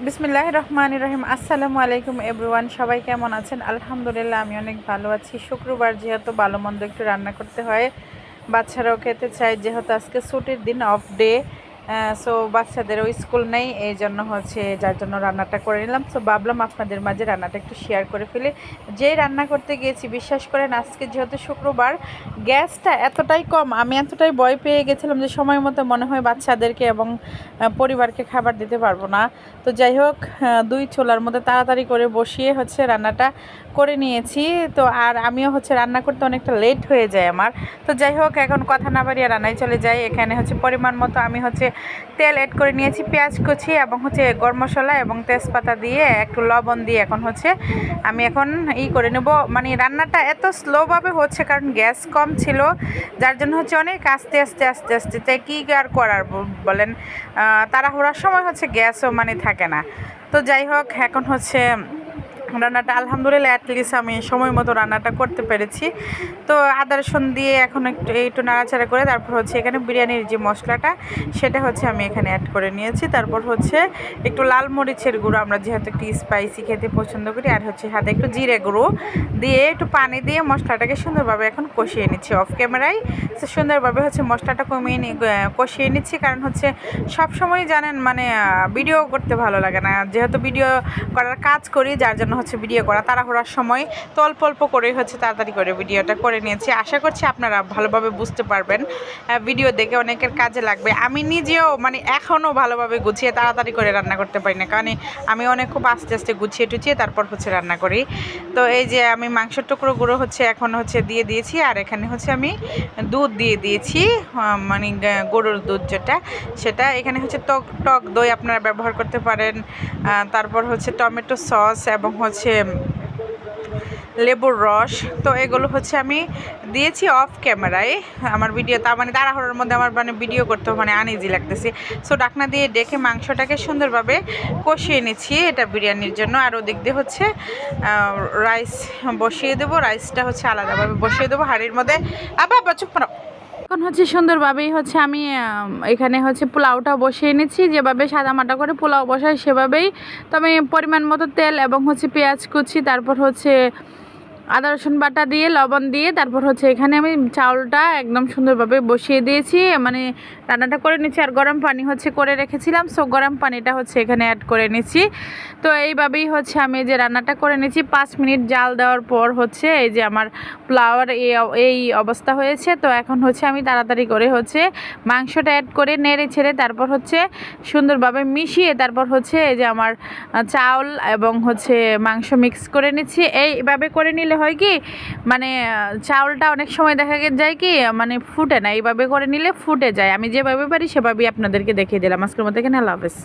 বিসমিল্লাহির রহমানির রহিম। আসসালামু আলাইকুম এভরিওয়ান, সবাই কেমন আছেন? আলহামদুলিল্লাহ আমি অনেক ভালো আছি। শুক্রবার যেহেতু ভালো মন্দ একটু রান্না করতে হয়, বাচ্চারাও খেতে চায়, যেহেতু আজকে ছুটির দিন, অফ ডে। সো বাচ্চাদেরও স্কুল নেই, এই জন্য যার জন্য রান্নাটা করে নিলাম। সো ভাবলাম আপনাদের মাঝে রান্নাটা একটু শেয়ার করে ফেলি। যেই রান্না করতে গিয়েছি, বিশ্বাস করেন আজকে যেহেতু শুক্রবার, গ্যাসটা এতটাই কম, আমি এতটাই ভয় পেয়ে গেছিলাম যে সময় মতো মনে হয় বাচ্চাদেরকে এবং পরিবারকে খাবার দিতে পারবো না। তো যাই হোক, দুই চুলার মধ্যে তাড়াতাড়ি করে বসিয়ে রান্নাটা করে নিয়েছি। তো আর আমিও রান্না করতে অনেকটা লেট হয়ে যায় আমার। তো যাই হোক, এখন কথা না বাড়িয়ে রান্নায় চলে যাই। এখানে পরিমাণ মতো আমি তেল অ্যাড করে নিয়েছি, পেঁয়াজ কুচি এবং গরম মশলা এবং তেজপাতা দিয়ে একটু লবণ দিয়ে আমি করে নেব। মানে রান্নাটা এত স্লোভাবে হচ্ছে কারণ গ্যাস কম ছিল, যার জন্য অনেক আস্তে আস্তে আস্তে আস্তে। তাই কী আর করার বলেন, তাড়াহুড়ার সময় গ্যাসও থাকে না। তো যাই হোক, এখন রান্নাটা আলহামদুলিল্লাহ অ্যাটলিস্ট আমি সময় মতো রান্নাটা করতে পেরেছি। তো আদা রসুন দিয়ে এখন একটু নাড়াচাড়া করে তারপর এখানে বিরিয়ানির যে মশলাটা সেটা আমি এখানে অ্যাড করে নিয়েছি। তারপর একটু লাল মরিচের গুঁড়ো, আমরা যেহেতু একটু স্পাইসি খেতে পছন্দ করি, আর সাথে একটু জিরে গুঁড়ো দিয়ে একটু পানি দিয়ে মশলাটাকে সুন্দরভাবে এখন কষিয়ে নিচ্ছি অফ ক্যামেরায়। তো সুন্দরভাবে মশলাটা কষিয়ে নিচ্ছি, কারণ সবসময় জানেন মানে ভিডিও করতে ভালো লাগে না, যেহেতু ভিডিও করার কাজ করি, যার জন্য ভিডিও করা তাড়াহুড়ার সময়। তো অল্প অল্প করেই তাড়াতাড়ি করে ভিডিওটা করে নিয়েছি। আশা করছি আপনারা ভালোভাবে বুঝতে পারবেন, ভিডিও দেখে অনেকের কাজে লাগবে। আমি নিজেও এখনও ভালোভাবে গুছিয়ে তাড়াতাড়ি করে রান্না করতে পারি না, কারণ আমি খুব আস্তে আস্তে গুছিয়ে টুছিয়ে তারপর রান্না করি। তো এই যে আমি মাংসের টুকরোগুলো এখন দিয়ে দিয়েছি, আর এখানে আমি দুধ দিয়ে দিয়েছি, মানে গরুর দুধ যেটা, সেটা এখানে টক টক দই আপনারা ব্যবহার করতে পারেন। তারপর টমেটো সস এবং লেবুর রস। তো এগুলো আমি দিয়েছি অফ ক্যামেরায়। আমার ভিডিও তাড়াহুড়োর মধ্যে আমার ভিডিও করতে আনইজি লাগতেছে। সো ঢাকনা দিয়ে ডেকে মাংসটাকে সুন্দরভাবে কষিয়ে নিচ্ছি, এটা বিরিয়ানির জন্য। আর ওদিক দিয়ে রাইস বসিয়ে দেবো, রাইসটা আলাদাভাবে বসিয়ে দেবো হাঁড়ির মধ্যে। আবার চুপ করো। এখন সুন্দরভাবেই আমি এখানে পোলাওটা বসিয়ে নিচ্ছি, যেভাবে সাদামাটা করে পোলাও বসাই সেভাবেই। তো আমি পরিমাণ মতো তেল এবং পেঁয়াজ কুচি, তারপর আদা রসুন বাটা দিয়ে লবণ দিয়ে তারপর এখানে আমি চাউলটা একদম সুন্দরভাবে বসিয়ে দিয়েছি, মানে রান্নাটা করে নিচ্ছি। আর গরম পানি করে রেখেছিলাম, সো গরম পানিটা এখানে অ্যাড করে নিচ্ছি। তো এইভাবেই আমি যে রান্নাটা করে নিচ্ছি। 5 মিনিট জাল দেওয়ার পর এই যে আমার পোলাওর এই অবস্থা হয়েছে। তো এখন আমি তাড়াতাড়ি করে মাংসটা অ্যাড করে নেড়ে ছেড়ে তারপর সুন্দরভাবে মিশিয়ে তারপর এই যে আমার চাউল এবং মাংস মিক্স করে নিচ্ছি। এইভাবে করে নিলে হয় কি, মানে চাউলটা অনেক সময় দেখা যায় কি মানে ফুটে না, এইভাবে করে নিলে ফুটে যায়। আমি যেভাবে পারি সেভাবেই আপনাদেরকে দেখিয়ে দিলাম। আজকের মতো এখানে আল্লাহ হাফেজ।